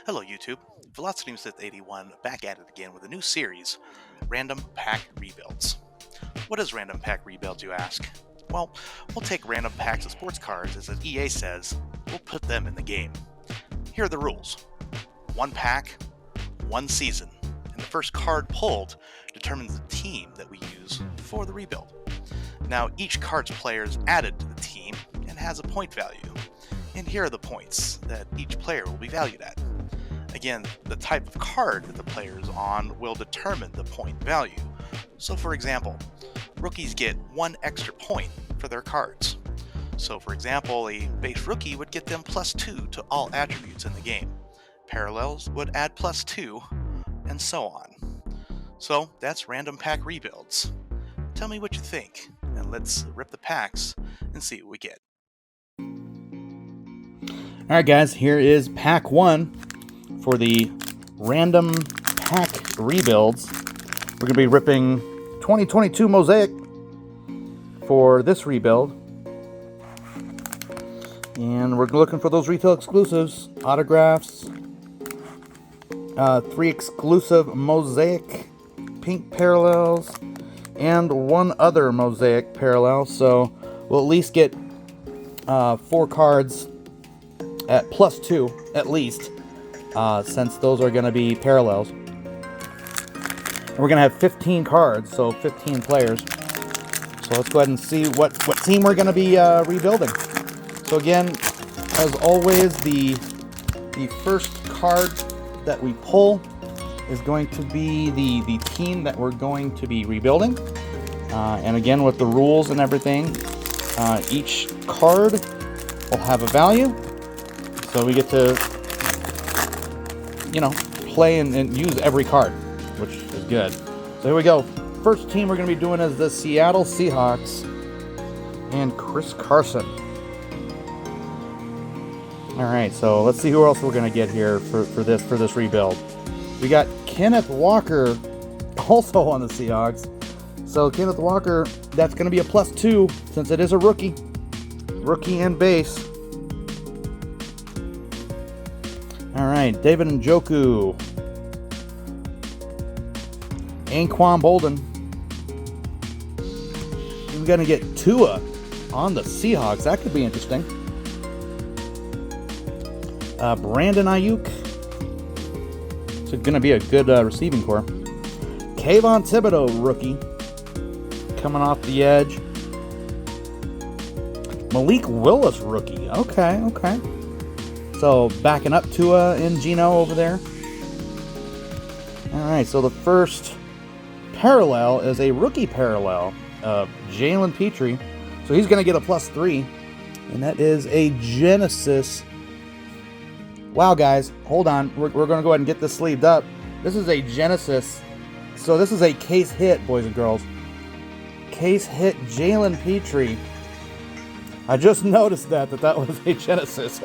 Hello YouTube, VelocitySmith81 back at it again with a new series, Random Pack Rebuilds. What is Random Pack Rebuilds, you ask? Well, we'll take random packs of sports cards, as the EA says, we'll put them in the game. Here are the rules. One pack, one season, and the first card pulled determines the team that we use for the rebuild. Now, each card's player is added to the team and has a point value. And here are the points that each player will be valued at. Again, the type of card that the player is on will determine the point value. So for example, rookies get 1 extra point for their cards. So for example, a base rookie would get them +2 to all attributes in the game. Parallels would add +2, and so on. So that's Random Pack Rebuilds. Tell me what you think, and let's rip the packs and see what we get. Alright guys, here is pack 1 for the Random Pack Rebuilds. We're going to be ripping 2022 Mosaic for this rebuild. And we're looking for those retail exclusives, autographs, 3 exclusive Mosaic pink parallels, and 1 other Mosaic parallel. So we'll at least get 4 cards at +2 at least, since those are going to be parallels. And we're going to have 15 cards, so 15 players. So let's go ahead and see what team we're going to be rebuilding. So again, as always, the first card that we pull is going to be the team that we're going to be rebuilding. And again, with the rules and everything, each card will have a value. So we get to, play and use every card, which is good. So here we go. First team we're going to be doing is the Seattle Seahawks and Chris Carson. All right, so let's see who else we're going to get here for this rebuild. We got Kenneth Walker, also on the Seahawks. So Kenneth Walker, that's going to be a +2 since it is a rookie and base. All right, David Njoku, Anquan Bolden. We're going to get Tua on the Seahawks. That could be interesting. Brandon Ayuk. It's going to be a good receiving core. Kayvon Thibodeau, rookie, coming off the edge. Malik Willis, rookie. Okay. So backing up Tua and Geno over there. All right, so the first parallel is a rookie parallel of Jalen Petrie. So he's going to get a +3, and that is a Genesis. Wow, guys, hold on. We're going to go ahead and get this sleeved up. This is a Genesis. So this is a case hit, boys and girls. Case hit Jalen Petrie. I just noticed that was a Genesis.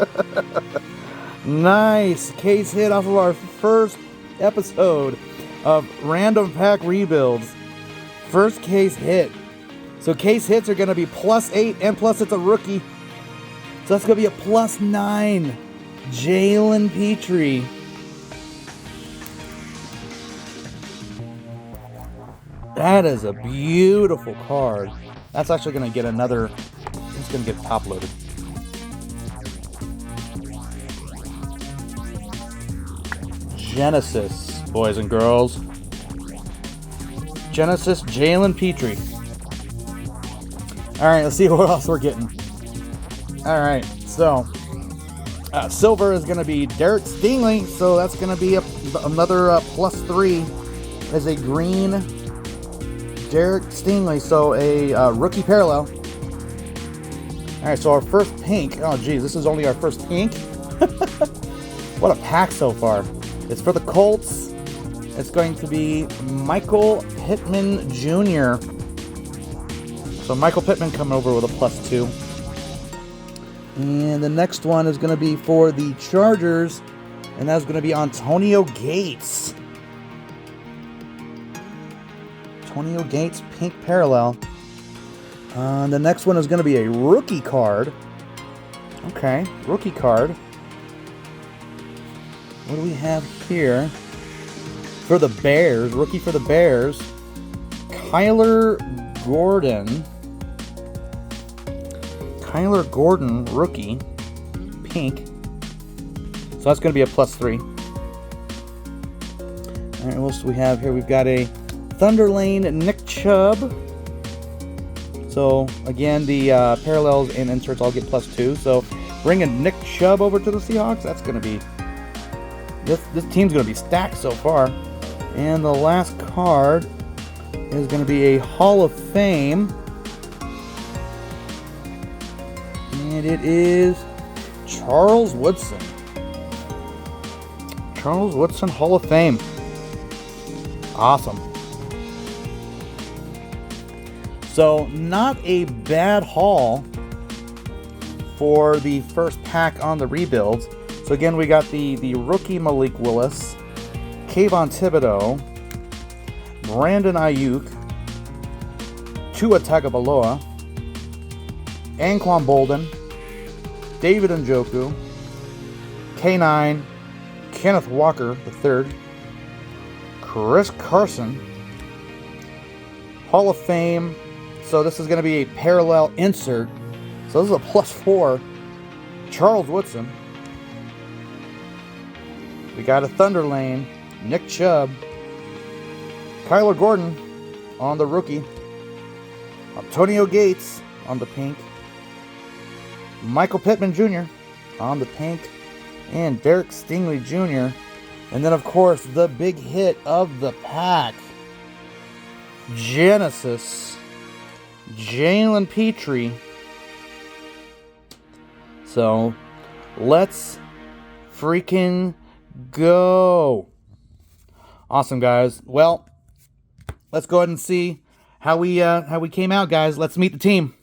Nice. Case hit off of our first episode of Random Pack Rebuilds. First case hit. So case hits are going to be +8, and plus it's a rookie. So that's going to be a +9. Jalen Petrie. That is a beautiful card. That's actually going to get another... It's going to get top loaded. Genesis, boys and girls. Genesis Jalen Petrie. All right, let's see what else we're getting. All right, so silver is going to be Derek Stingley, so that's going to be another +3 as a green Derek Stingley, so a rookie parallel. All right, so our first pink. Oh, geez, this is only our first pink. What a pack so far. It's for the Colts. It's going to be Michael Pittman Jr. So Michael Pittman coming over with a +2. And the next one is going to be for the Chargers, and that's going to be Antonio Gates. Antonio Gates, pink parallel. The next one is going to be a rookie card. Okay, rookie card. what do we have here? For the Bears, rookie for the Bears, Kyler Gordon. Kyler Gordon, rookie, pink. So that's going to be a +3. All right, what else do we have here? We've got a Thunderlane Nick Chubb. So again, the parallels and inserts all get +2. So bringing Nick Chubb over to the Seahawks, that's going to be, this team's going to be stacked so far. And the last card is going to be a Hall of Fame. And it is Charles Woodson. Charles Woodson Hall of Fame. Awesome. So not a bad haul for the first pack on the rebuilds. So again, we got the rookie Malik Willis, Kayvon Thibodeau, Brandon Ayuk, Tua Tagovailoa, Anquan Bolden, David Njoku, K9, Kenneth Walker III, Chris Carson, Hall of Fame. So this is going to be a parallel insert. So this is a +4. Charles Woodson. We got a Thunderlane, Nick Chubb, Kyler Gordon on the rookie, Antonio Gates on the pink, Michael Pittman Jr. on the pink, and Derek Stingley Jr. And then, of course, the big hit of the pack, Genesis, Jalen Petrie. So, let's freaking go. Awesome, guys. Well, let's go ahead and see how we came out, guys. Let's meet the team.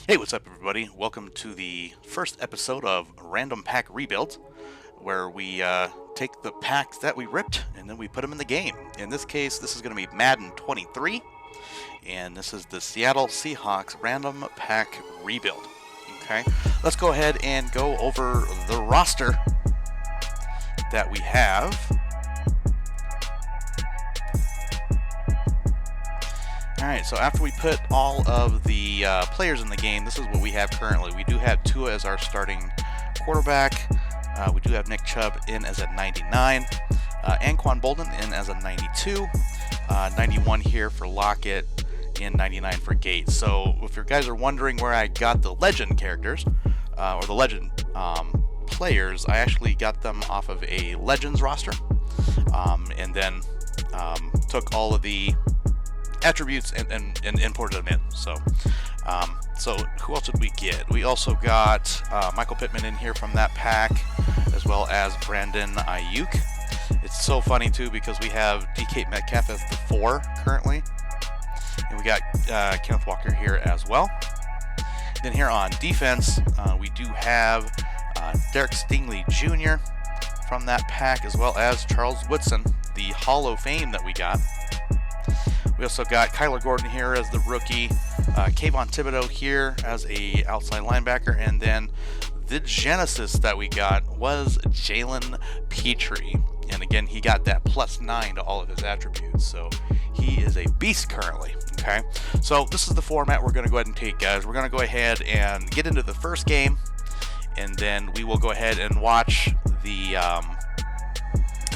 Hey, what's up, everybody? Welcome to the first episode of Random Pack Rebuild, where we take the packs that we ripped and then we put them in the game. In this case, this is going to be Madden 23, and this is the Seattle Seahawks Random Pack Rebuild. Okay, let's go ahead and go over the roster that we have. Alright, so after we put all of the players in the game, this is what we have currently. We do have Tua as our starting quarterback. We do have Nick Chubb in as a 99. Anquan Bolden in as a 92. 91 here for Lockett, and 99 for Gates. So if you guys are wondering where I got the legend characters, or the legend players, I actually got them off of a Legends roster, and then took all of the attributes and imported them in. So who else did we get? We also got Michael Pittman in here from that pack, as well as Brandon Ayuk. It's so funny too because we have DK Metcalf as the 4 currently, and we got Kenneth Walker here as well. Then here on defense, we do have Derek Stingley Jr. from that pack, as well as Charles Woodson, the Hall of Fame that we got. We also got Kyler Gordon here as the rookie, Kayvon Thibodeau here as a outside linebacker, and then the Genesis that we got was Jalen Petrie. And again, he got that +9 to all of his attributes, so he is a beast currently. Okay, so this is the format we're going to go ahead and take, guys. We're going to go ahead and get into the first game, and then we will go ahead and watch the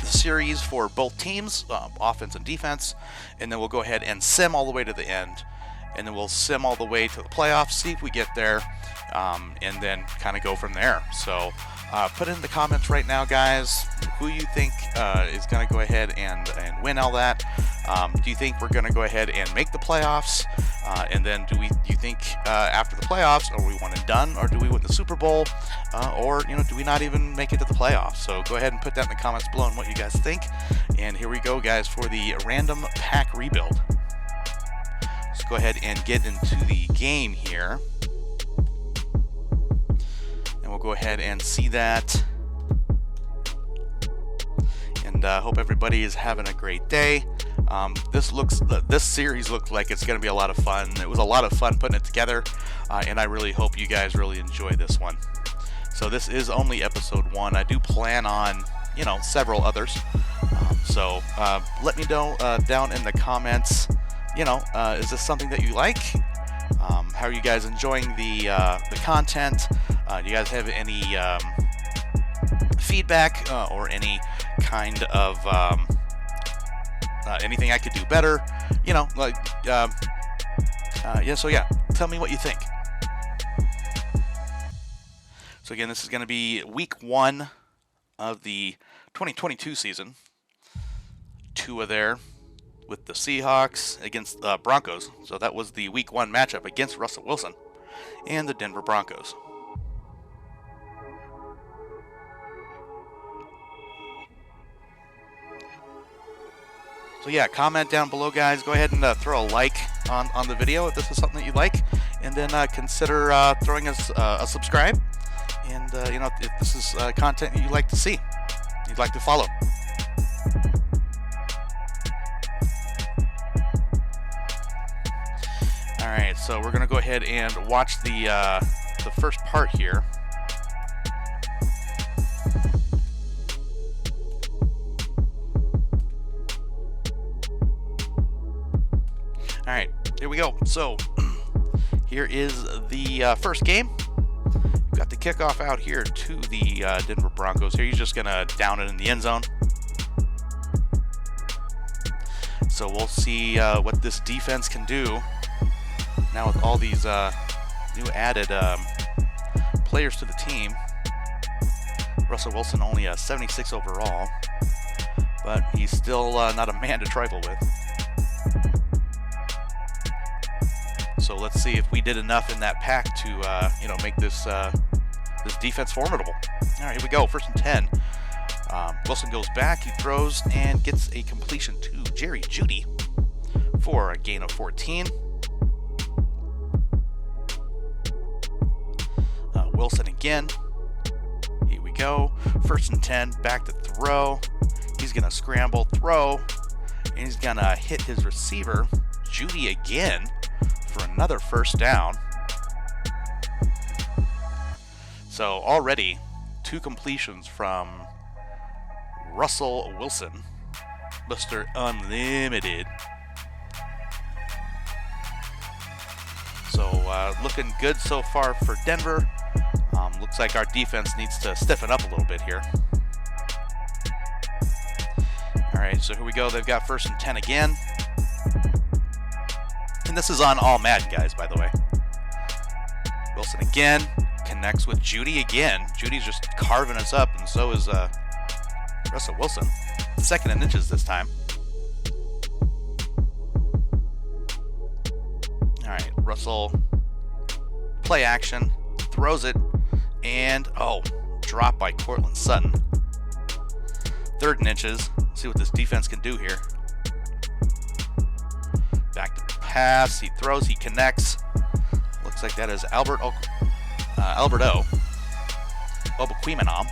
series for both teams, offense and defense, and then we'll go ahead and sim all the way to the end, and then we'll sim all the way to the playoffs, see if we get there, and then kind of go from there. So put in the comments right now, guys, who you think is going to go ahead and win all that. Do you think we're going to go ahead and make the playoffs? And then do you think after the playoffs, are we one and done, or do we win the Super Bowl, or do we not even make it to the playoffs? So go ahead and put that in the comments below on what you guys think. And here we go, guys, for the random pack rebuild. Let's go ahead and get into the game here, and we'll go ahead and see that. And hope everybody is having a great day. This series looks like it's going to be a lot of fun. It was a lot of fun putting it together, and I really hope you guys really enjoy this one. So this is only episode 1. I do plan on, several others. So let me know down in the comments, is this something that you like? How are you guys enjoying the content? Do you guys have any feedback or any kind of anything I could do better? So yeah, tell me what you think. So again, this is going to be week 1 of the 2022 season. Tua there with the Seahawks against the Broncos. So that was the week 1 matchup against Russell Wilson and the Denver Broncos. So yeah, comment down below, guys. Go ahead and throw a like on the video if this is something that you like, and then consider throwing us a subscribe. And if this is content that you'd like to see, you'd like to follow. All right, so we're gonna go ahead and watch the first part here. All right, here we go. So here is the first game. Got the kickoff out here to the Denver Broncos. Here he's just gonna down it in the end zone. So we'll see what this defense can do now with all these new added players to the team. Russell Wilson only a 76 overall, but he's still not a man to trifle with. So let's see if we did enough in that pack to make this defense formidable. All right, here we go. 1st and 10. Wilson goes back, he throws, and gets a completion to Jerry Jeudy for a gain of 14. Wilson again. Here we go. 1st and 10, back to throw. He's going to scramble, throw, and he's going to hit his receiver, Jeudy again, for another 1st down. So already 2 completions from Russell Wilson, Mr. Unlimited. So looking good so far for Denver. Looks like our defense needs to stiffen up a little bit here. All right, so here we go. They've got 1st and 10 again. And this is on all Madden, guys, by the way. Wilson again. Connects with Jeudy again. Judy's just carving us up, and so is Russell Wilson. 2nd and inches this time. All right, Russell, play action, throws it, and drop by Cortland Sutton. 3rd and inches. Let's see what this defense can do here. Back to pass. He throws. He connects. Looks like that is Alberto Obuquimana.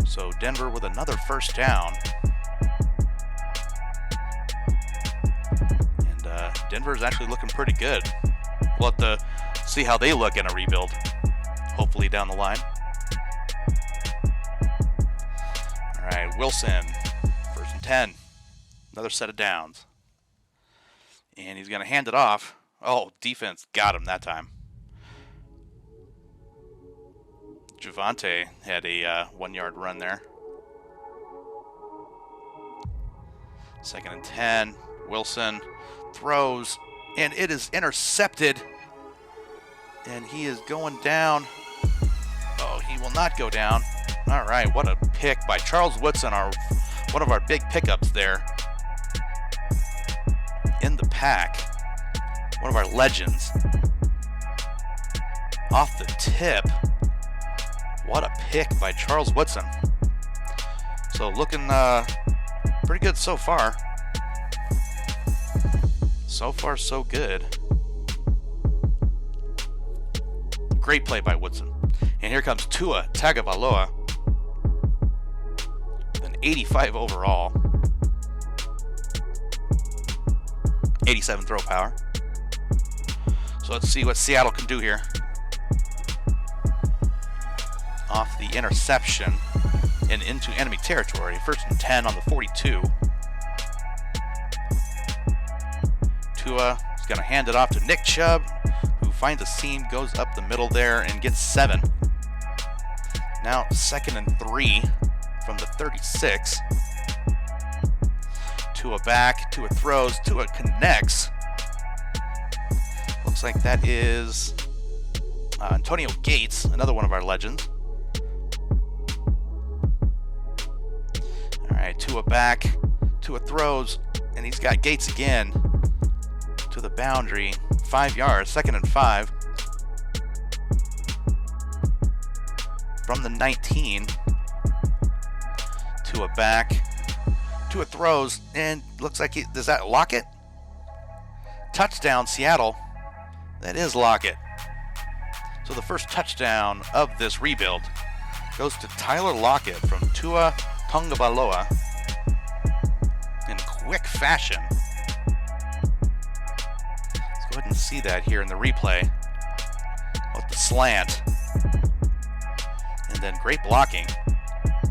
So Denver with another 1st down. And Denver's actually looking pretty good. We'll have to see how they look in a rebuild, hopefully down the line. All right, Wilson, 1st and 10. Another set of downs. And he's going to hand it off. Oh, defense got him that time. Javante had a 1-yard run there. 2nd and 10. Wilson throws, and it is intercepted. And he is going down. Oh, he will not go down. All right, what a pick by Charles Woodson, one of our big pickups there in the pack. One of our legends. Off the tip. What a pick by Charles Woodson. So looking pretty good so far. So far, so good. Great play by Woodson. And here comes Tua Tagovailoa. An 85 overall. 87 throw power. So So let's see what Seattle can do here. Off the interception and into enemy territory. 1st and 10 on the 42. Tua is going to hand it off to Nick Chubb, who finds a seam, goes up the middle there, and gets 7. Now 2nd and 3 from the 36. Tua back, Tua throws, Tua connects. Looks like that is Antonio Gates, another one of our legends. Alright, Tua back, Tua throws, and he's got Gates again to the boundary. 5 yards, 2nd and 5. From the 19. Tua back, Tua throws, and looks like does that Lockett? Touchdown, Seattle. That is Lockett. So the first touchdown of this rebuild goes to Tyler Lockett from Tua Tagovailoa in quick fashion. Let's go ahead and see that here in the replay with the slant. And then great blocking.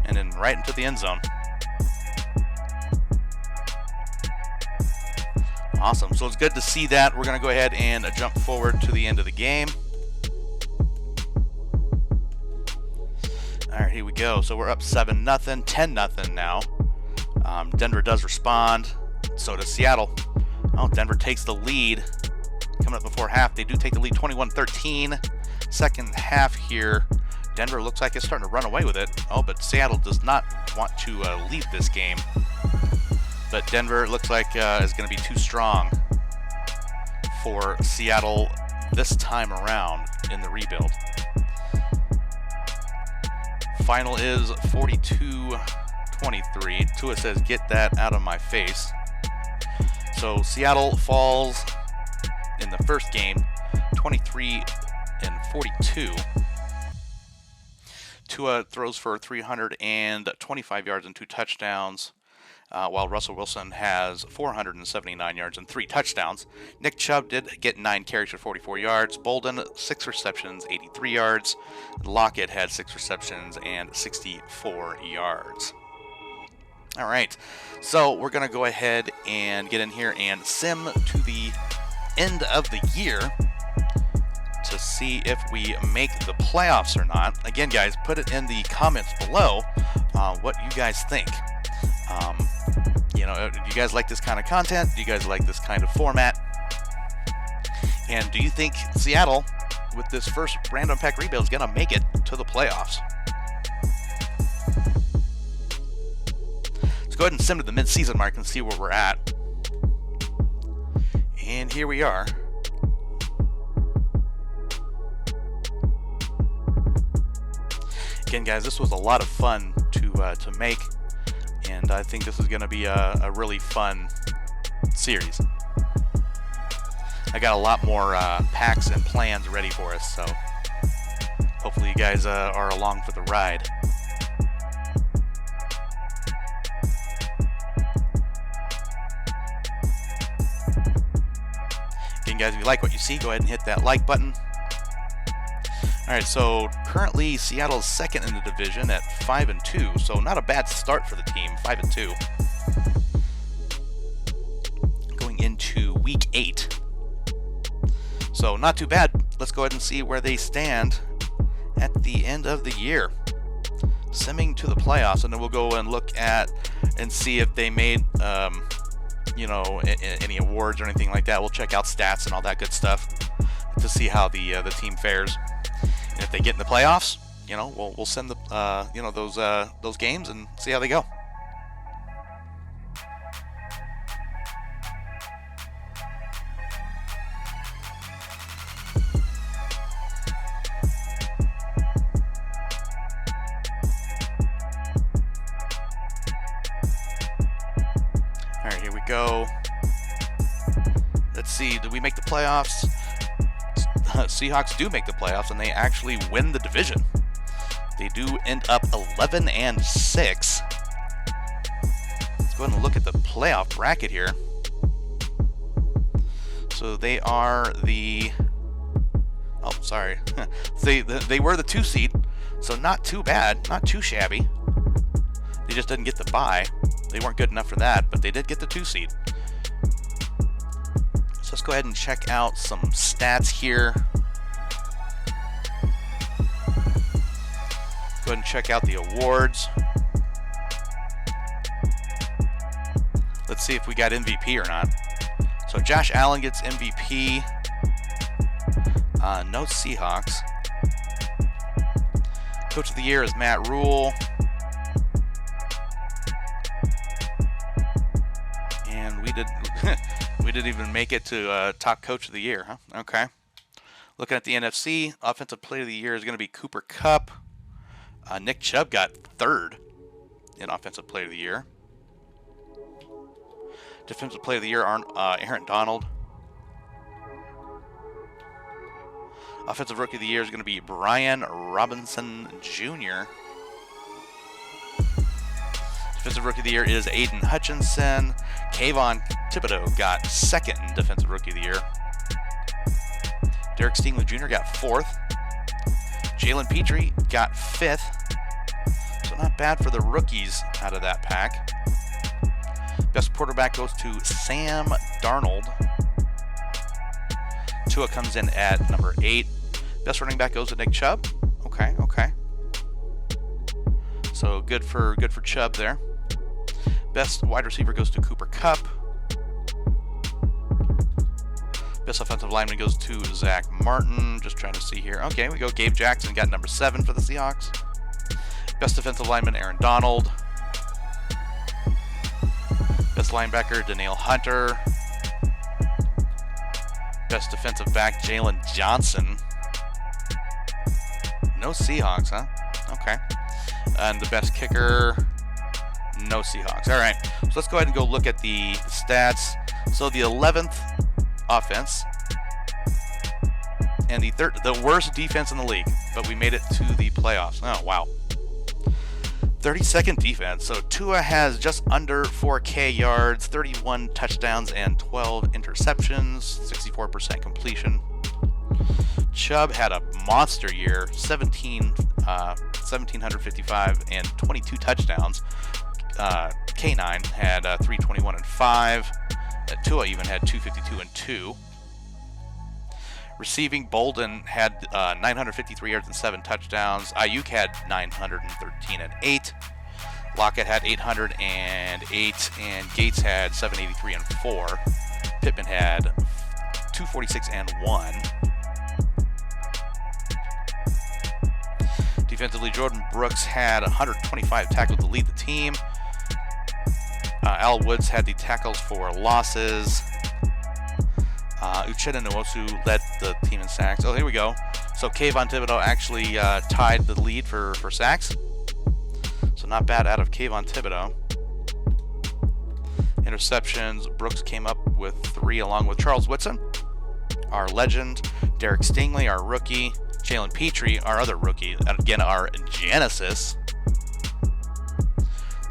And then right into the end zone. Awesome. So it's good to see that. We're going to go ahead and jump forward to the end of the game. All right, here we go. So we're up 7-0, 10-0 now. Denver does respond. So does Seattle. Oh, Denver takes the lead. Coming up before half, they do take the lead 21-13. Second half here, Denver looks like it's starting to run away with it. Oh, but Seattle does not want to lead this game. But Denver looks like is going to be too strong for Seattle this time around in the rebuild. Final is 42-23. Tua says, "Get that out of my face." So Seattle falls in the first game, 23-42. Tua throws for 325 yards and 2 touchdowns. While Russell Wilson has 479 yards and 3 touchdowns. Nick Chubb did get 9 carries for 44 yards. Bolden, 6 receptions, 83 yards. Lockett had 6 receptions and 64 yards. All right, so we're going to go ahead and get in here and sim to the end of the year to see if we make the playoffs or not. Again, guys, put it in the comments below what you guys think. Do you guys like this kind of content? Do you guys like this kind of format? And do you think Seattle, with this first random pack rebuild, is going to make it to the playoffs? Let's go ahead and sim to the mid-season mark and see where we're at. And here we are. Again, guys, this was a lot of fun to make. And I think this is going to be a really fun series. I got a lot more packs and plans ready for us, so hopefully you guys are along for the ride. Again, guys, if you like what you see, go ahead and hit that like button. Alright, so currently Seattle's second in the division at 5-2, so not a bad start for the team, 5-2. Going into week 8. So not too bad. Let's go ahead and see where they stand at the end of the year. Simming to the playoffs, and then we'll go and look at and see if they made any awards or anything like that. We'll check out stats and all that good stuff to see how the team fares. And if they get in the playoffs, we'll send the those games and see how they go. All right, here we go. Let's see. Did we make the playoffs? Seahawks do make the playoffs, and they actually win the division. They do end up 11-6. Let's go ahead and look at the playoff bracket here. So they are the sorry. They were the 2 seed, so not too bad, not too shabby. They just didn't get the bye. They weren't good enough for that, but they did get the 2 seed. So let's go ahead and check out some stats here. Go ahead and check out the awards. Let's see if we got MVP or not. So Josh Allen gets MVP. No Seahawks. Coach of the Year is Matt Rule. And we didn't even make it to top Coach of the Year, huh? Okay. Looking at the NFC, Offensive Player of the Year is going to be Cooper Kupp. Nick Chubb got 3rd in Offensive Player of the Year. Defensive Player of the Year, Aaron Donald. Offensive Rookie of the Year is going to be Brian Robinson Jr. Defensive Rookie of the Year is Aiden Hutchinson. Kayvon Thibodeau got 2nd in Defensive Rookie of the Year. Derek Stingley Jr. got 4th. Jalen Petrie got 5th. So not bad for the rookies out of that pack. Best quarterback goes to Sam Darnold. Tua comes in at number 8. Best running back goes to Nick Chubb. Okay. So good for Chubb there. Best wide receiver goes to Cooper Kupp. Best offensive lineman goes to Zach Martin. Just trying to see here. Okay, we go. Gabe Jackson got number 7 for the Seahawks. Best defensive lineman Aaron Donald. Best linebacker Danielle Hunter. Best defensive back Jalen Johnson. No Seahawks, huh? Okay. And the best kicker, no Seahawks. All right, so let's go ahead and go look at the stats. So the 11th offense and the worst defense in the league, but we made it to the playoffs. Oh, wow. 32nd defense. So Tua has just under 4K yards, 31 touchdowns, and 12 interceptions, 64% completion. Chubb had a monster year, 1,755 and 22 touchdowns. K9 had 321 and 5. Tua even had 252 and 2. Receiving, Bolden had 953 yards and 7 touchdowns. Ayuk had 913 and 8. Lockett had 808, and Gates had 783 and 4. Pittman had 246 and 1. Defensively, Jordan Brooks had 125 tackles to lead the team. Al Woods had the tackles for losses. Uchenna Nwosu led the team in sacks. Oh, here we go. So Kayvon Thibodeau actually tied the lead for sacks. So not bad out of Kayvon Thibodeau. Interceptions, Brooks came up with 3 along with Charles Whitson, our legend, Derek Stingley, our rookie, Jalen Petrie, our other rookie, and again, our Genesis.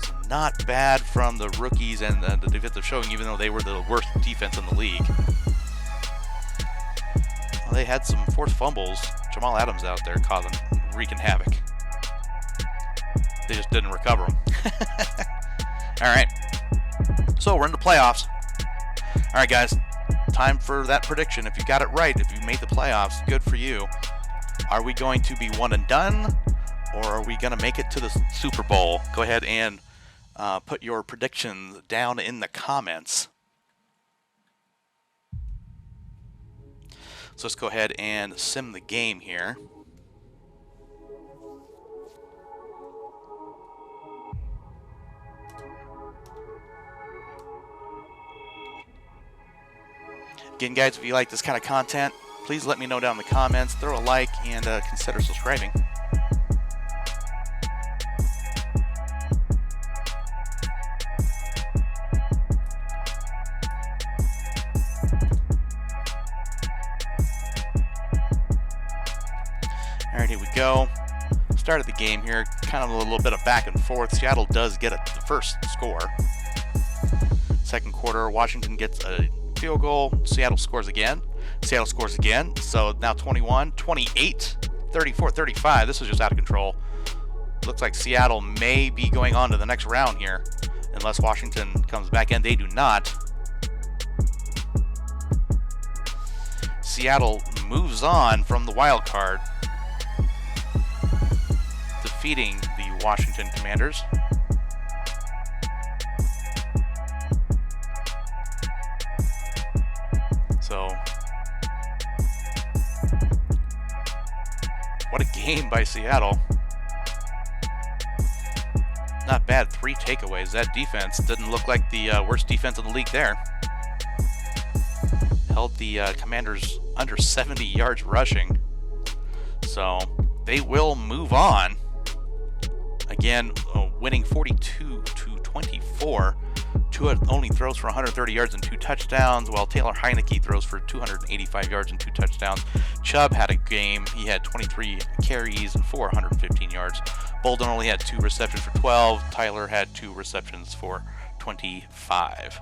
So not bad from the rookies and the defensive showing, even though they were the worst defense in the league. Well, they had some forced fumbles. Jamal Adams out there wreaking havoc. They just didn't recover them. All right. So we're in the playoffs. All right, guys. Time for that prediction. If you got it right, if you made the playoffs, good for you. Are we going to be one and done, or are we going to make it to the Super Bowl? Go ahead and put your predictions down in the comments. So let's go ahead and sim the game here. Again, guys, if you like this kind of content, please let me know down in the comments. Throw a like and consider subscribing. All right, here we go. Start of the game here, kind of a little bit of back and forth. Seattle does get the first score. Second quarter, Washington gets a field goal. Seattle scores again. Seattle scores again. So now 21, 28, 34, 35. This is just out of control. Looks like Seattle may be going on to the next round here, unless Washington comes back in. They do not. Seattle moves on from the wild card, defeating the Washington Commanders. So, what a game by Seattle. Not bad, 3 takeaways. That defense didn't look like the worst defense in the league there. Held the Commanders under 70 yards rushing. So they will move on. Again, winning 42-24. Tua only throws for 130 yards and 2 touchdowns, while Taylor Heineke throws for 285 yards and 2 touchdowns. Chubb had a game. He had 23 carries and 415 yards. Bolden only had 2 receptions for 12. Tyler had 2 receptions for 25.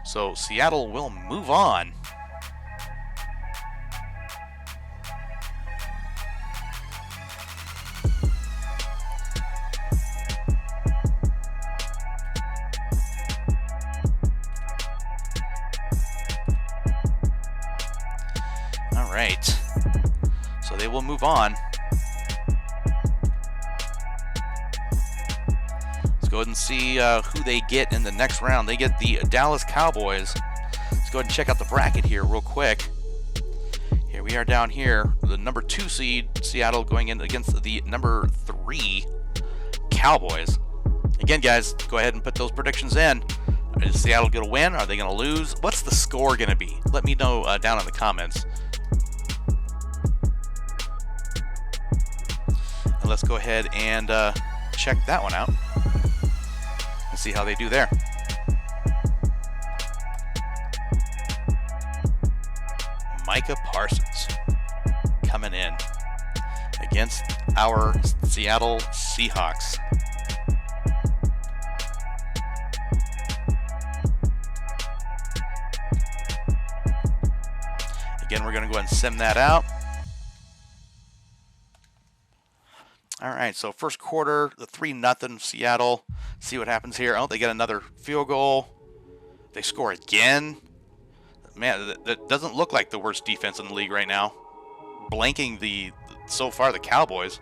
So Seattle will move on. All right. So they will move on. Go ahead and see who they get in the next round. They get the Dallas Cowboys. Let's go ahead and check out the bracket here real quick. Here we are down here. The number 2 seed, Seattle, going in against the number 3 Cowboys. Again, guys, go ahead and put those predictions in. Is Seattle going to win? Are they going to lose? What's the score going to be? Let me know down in the comments. And let's go ahead and check that one out. And see how they do there. Micah Parsons coming in against our Seattle Seahawks. Again, we're going to go ahead and sim that out. All right, so first quarter, the 3-0 Seattle. See what happens here. Oh, they get another field goal. They score again. Man, that doesn't look like the worst defense in the league right now. Blanking so far the Cowboys.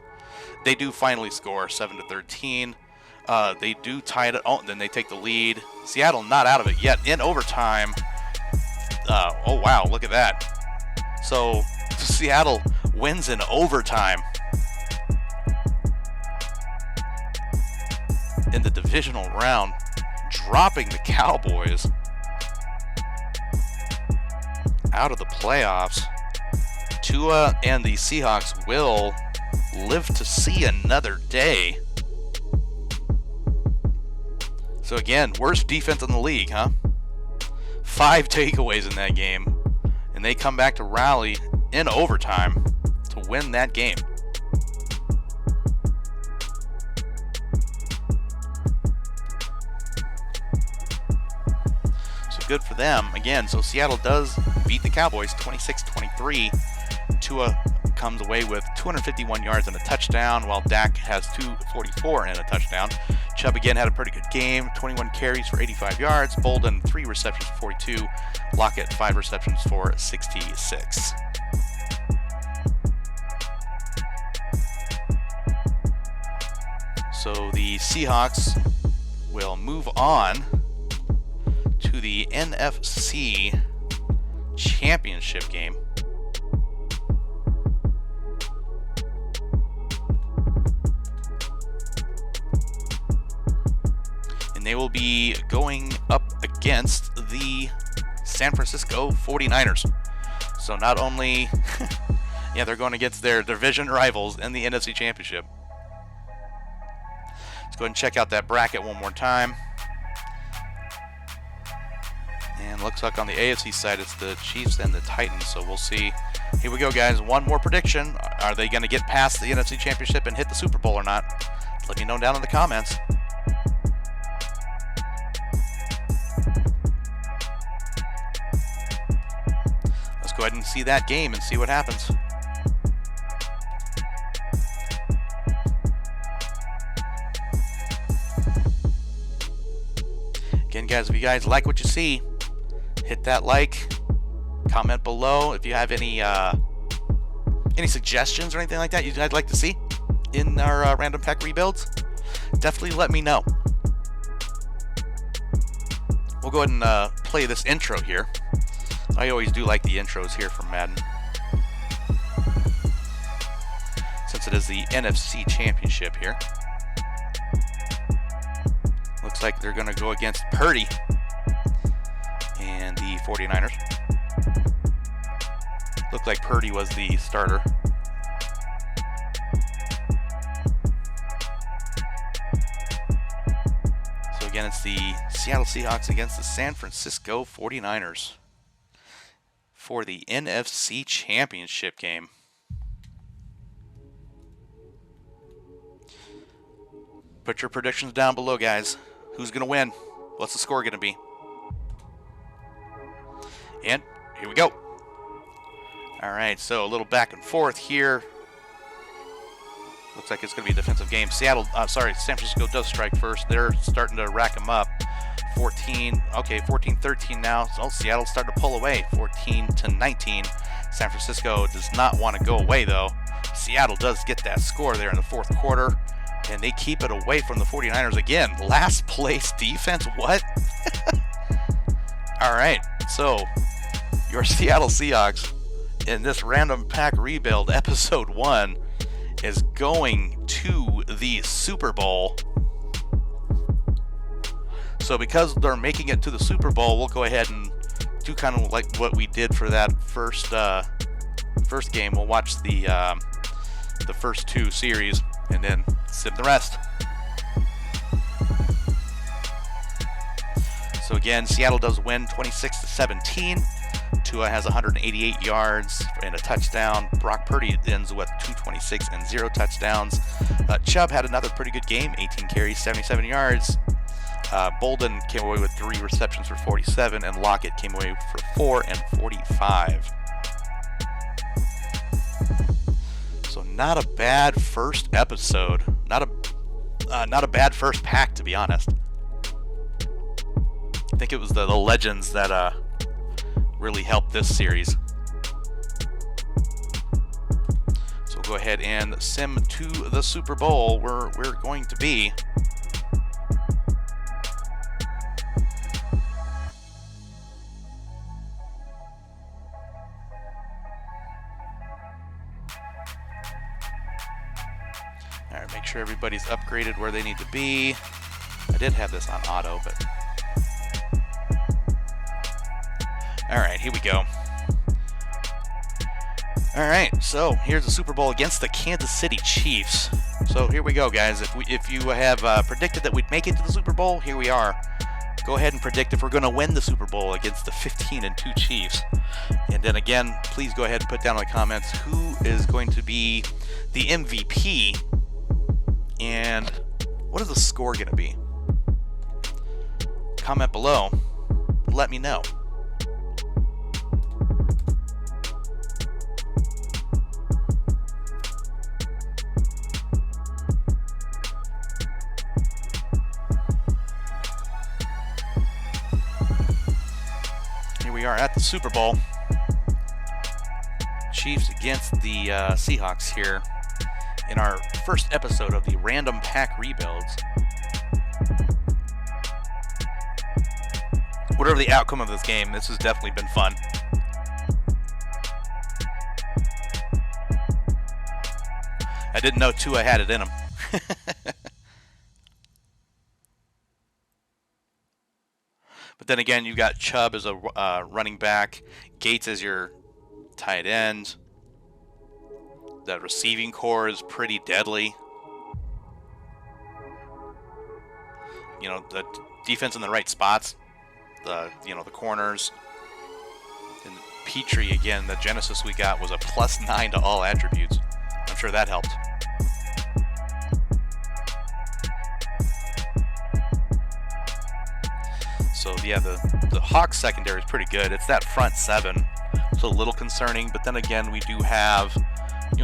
They do finally score 7-13. They do tie it. Oh, then they take the lead. Seattle not out of it yet in overtime. Oh wow, look at that. So Seattle wins in overtime. In the divisional round, dropping the Cowboys out of the playoffs. Tua and the Seahawks will live to see another day. So again, worst defense in the league, huh? 5 takeaways in that game, and they come back to rally in overtime to win that game. Good for them. Again, so Seattle does beat the Cowboys 26-23. Tua comes away with 251 yards and a touchdown, while Dak has 244 and a touchdown. Chubb again had a pretty good game, 21 carries for 85 yards. Bolden 3 receptions for 42. Lockett 5 receptions for 66. So the Seahawks will move on to the NFC Championship game. And they will be going up against the San Francisco 49ers. So not only, yeah, they're going against their division rivals in the NFC Championship. Let's go ahead and check out that bracket one more time. And looks like on the AFC side, it's the Chiefs and the Titans, so we'll see. Here we go, guys. One more prediction. Are they going to get past the NFC Championship and hit the Super Bowl or not? Let me know down in the comments. go ahead and see that game and see what happens. Again, guys, if you guys like what you see, hit that like, comment below if you have any suggestions or anything like that you'd like to see in our random pack rebuilds. Definitely let me know. We'll go ahead and play this intro here. I always do like the intros here from Madden, since it is the NFC Championship here. Looks like they're going to go against Purdy and the 49ers. Looked like Purdy was the starter. So again, it's the Seattle Seahawks against the San Francisco 49ers for the NFC Championship game. Put your predictions down below, guys. Who's going to win? What's the score going to be? And here we go. All right, so a little back and forth here. Looks like it's going to be a defensive game. San Francisco does strike first. They're starting to rack them up. 14-13 now. So Seattle's starting to pull away. 14-19. San Francisco does not want to go away, though. Seattle does get that score there in the fourth quarter, and they keep it away from the 49ers again. Last place defense, what? All right, so your Seattle Seahawks in this random pack rebuild episode 1 is going to the Super Bowl. So because they're making it to the Super Bowl, we'll go ahead and do kind of like what we did for that first game. We'll watch the first 2 series and then sim the rest. So again, Seattle does win 26-17. Tua has 188 yards and a touchdown. Brock Purdy ends with 226 and 0 touchdowns. Chubb had another pretty good game, 18 carries, 77 yards. Bolden came away with 3 receptions for 47, and Lockett came away for 4 and 45. So not a bad first episode. Not a bad first pack, to be honest. I think it was the legends that really helped this series. So we'll go ahead and sim to the Super Bowl where we're going to be. Alright, make sure everybody's upgraded where they need to be. I did have this on auto, but... Alright, here we go. Alright, so here's the Super Bowl against the Kansas City Chiefs. So here we go, guys. If you have predicted that we'd make it to the Super Bowl, here we are. Go ahead and predict if we're going to win the Super Bowl against the 15-2 Chiefs. And then again, please go ahead and put down in the comments who is going to be the MVP and what is the score going to be. Comment below. Let me know. We are at the Super Bowl. Chiefs against the Seahawks here in our first episode of the Random Pack Rebuilds. Whatever the outcome of this game, this has definitely been fun. I didn't know Tua had it in him. But then again, you got Chubb as a running back, Gates as your tight end. The receiving core is pretty deadly. You know, the defense in the right spots, the corners. And Petrie, again, the Genesis we got was a +9 to all attributes. I'm sure that helped. So yeah, the Hawks secondary is pretty good. It's that front seven So a little concerning, but then again, we do have,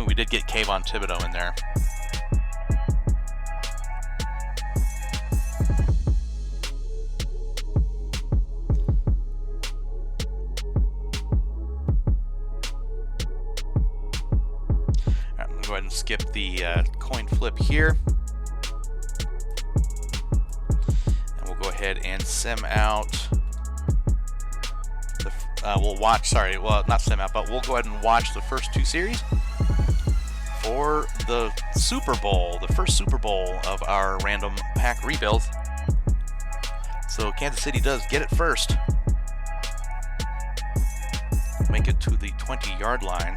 we did get Kayvon Thibodeau in there. All right, I'm going to go ahead and skip the coin flip here. And we'll go ahead and sim out. We'll watch, not sim out, but we'll go ahead and watch the first two series for the Super Bowl, the first Super Bowl of our random pack rebuild. So Kansas City does get it first. Make it to the 20-yard line.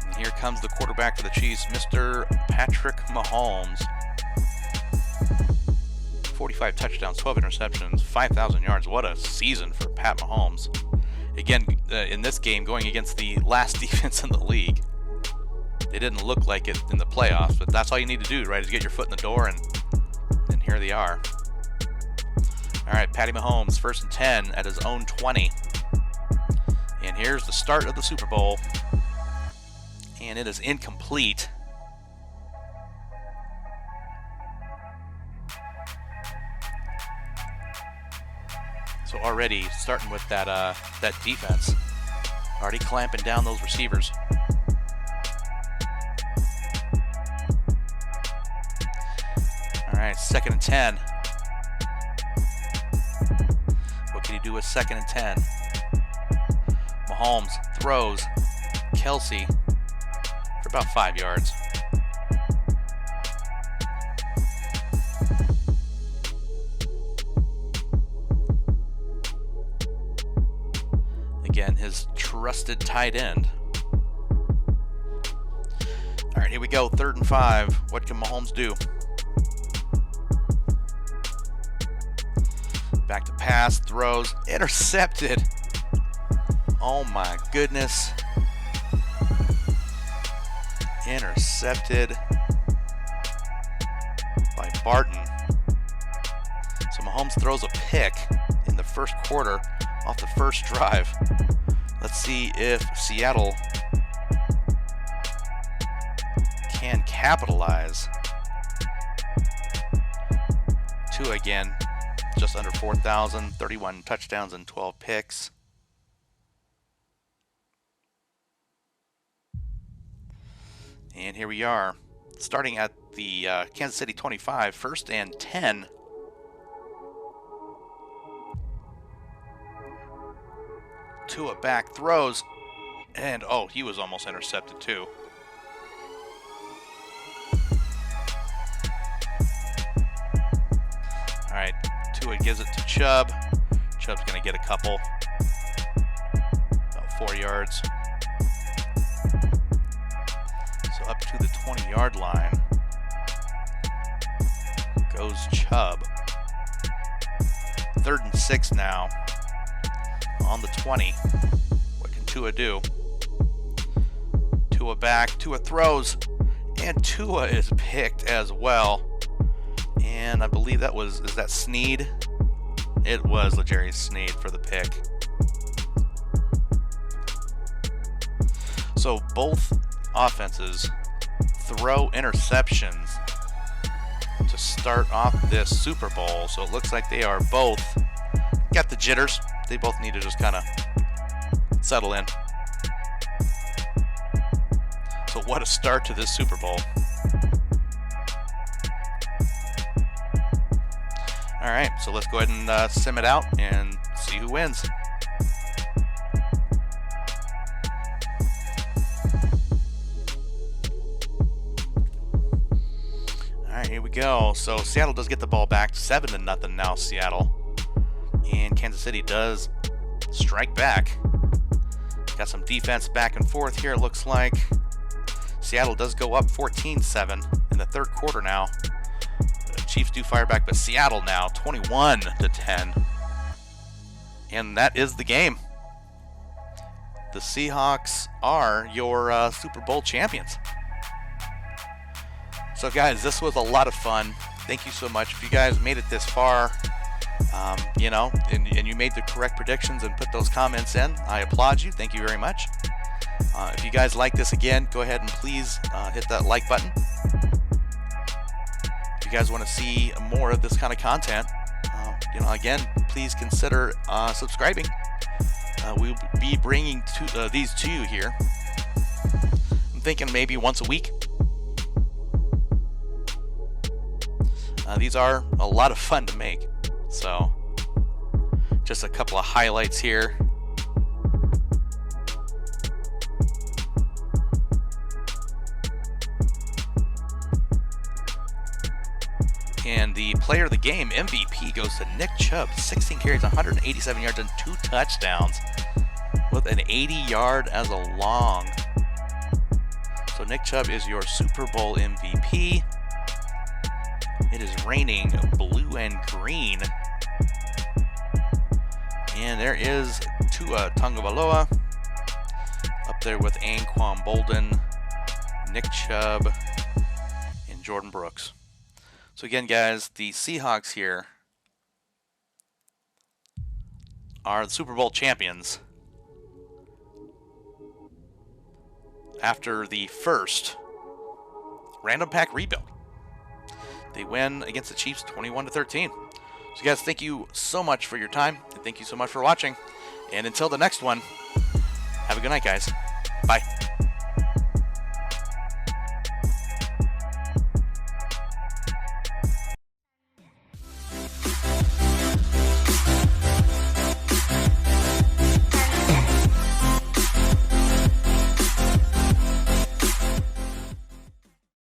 And here comes the quarterback for the Chiefs, Mr. Patrick Mahomes. 45 touchdowns, 12 interceptions, 5,000 yards. What a season for Pat Mahomes. Again, in this game, going against the last defense in the league. They didn't look like it in the playoffs, but that's all you need to do, right, is get your foot in the door, and here they are. All right, Patty Mahomes, 1st and 10 at his own 20. And here's the start of the Super Bowl. And it is incomplete. So already starting with that defense, already clamping down those receivers. All right, 2nd and 10. What can he do with 2nd and 10? Mahomes throws Kelsey for about 5 yards. Again, his trusted tight end. All right, here we go. 3rd and 5. What can Mahomes do? Back to pass, throws, intercepted. Oh my goodness. Intercepted by Barton. So Mahomes throws a pick in the first quarter off the first drive. Let's see if Seattle can capitalize. Tua again, just under 4,000, 31 touchdowns and 12 picks. And here we are, starting at the Kansas City 25, 1st and 10. Tua back, throws, and oh, he was almost intercepted too. All right, Tua gives it to Chubb. Chubb's going to get a couple, about 4 yards. So up to the 20-yard line goes Chubb. 3rd and 6 now. On the 20. What can Tua do? Tua back, Tua throws, and Tua is picked as well. And I believe is that Sneed? It was L'Jarius Sneed for the pick. So both offenses throw interceptions to start off this Super Bowl. So it looks like they are both got the jitters. They both need to just kind of settle in. So what a start to this Super Bowl. All right, so let's go ahead and sim it out and see who wins. All right, here we go. So Seattle does get the ball back, 7-0 now, Seattle. And Kansas City does strike back. Got some defense back and forth here, it looks like. Seattle does go up 14-7 in the 3rd quarter now. The Chiefs do fire back, but Seattle now 21-10. And that is the game. The Seahawks are your Super Bowl champions. So guys, this was a lot of fun. Thank you so much. If you guys made it this far, You know, and you made the correct predictions and put those comments in. I applaud you. Thank you very much. If you guys like this, again, go ahead and please hit that like button. If you guys want to see more of this kind of content, you know, again, please consider subscribing. We'll be bringing these to you here. I'm thinking maybe once a week. These are a lot of fun to make. So, just a couple of highlights here. And the player of the game, MVP, goes to Nick Chubb. 16 carries, 187 yards, and 2 touchdowns with an 80-yard as a long. So Nick Chubb is your Super Bowl MVP. It is raining blue and green. And there is Tua Tagovailoa up there with Anquan Bolden, Nick Chubb, and Jordan Brooks. So again, guys, the Seahawks here are the Super Bowl champions after the first random pack rebuild. They win against the Chiefs 21-13. So guys, thank you so much for your time, and thank you so much for watching. And until the next one, have a good night, guys. Bye.